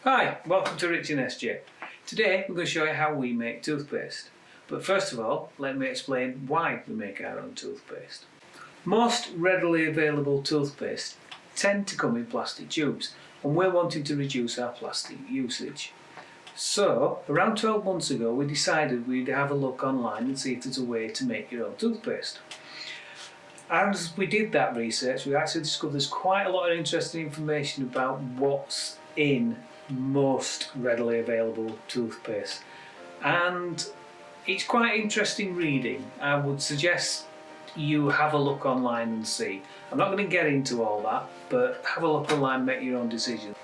Hi, welcome to Rich and SJ. Today we're going to show you how we make toothpaste. But first of all, let me explain why we make our own toothpaste. Most readily available toothpaste tend to come in plastic tubes, and we're wanting to reduce our plastic usage. So, around 12 months ago we decided we'd have a look online and see if there's a way to make your own toothpaste. As we did that research, we actually discovered there's quite a lot of interesting information about what's in most readily available toothpaste, and it's quite interesting reading. I would suggest you have a look online and see. I'm not going to get into all that, but have a look online, make your own decision.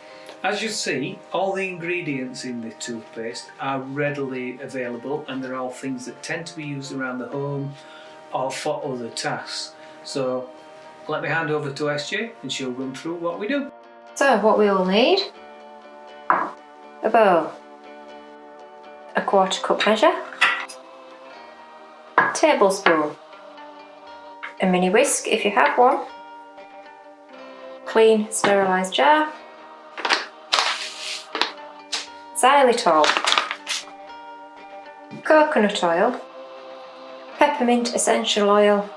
As you see, all the ingredients in the toothpaste are readily available, and they're all things that tend to be used around the home or for other tasks. So let me hand over to SJ and she'll run through what we do. So what we will need: a bowl, a 1/4 cup measure, a tablespoon, a mini whisk if you have one, clean sterilised jar, Xylitol, coconut oil, peppermint essential oil,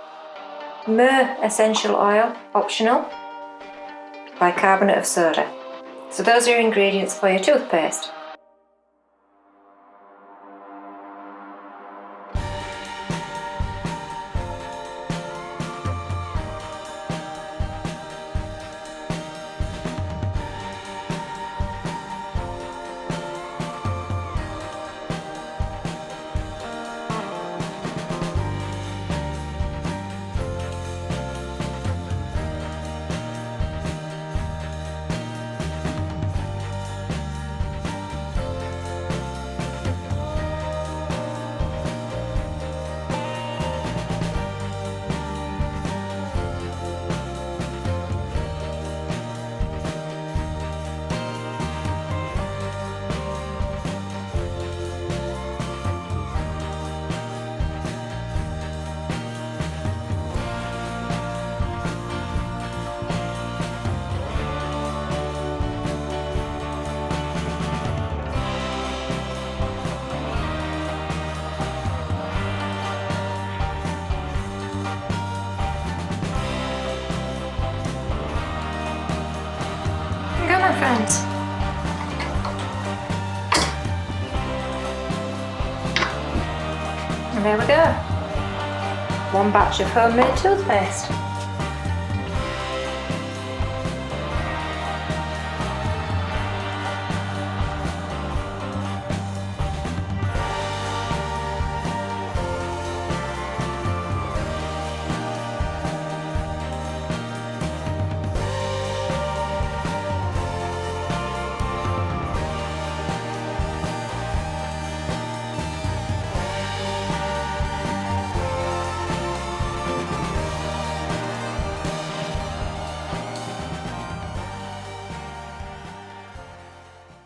Mhyrrh essential oil, optional, bicarbonate of soda. So those are your ingredients for your toothpaste. Friends. And there we go. One batch of homemade toothpaste.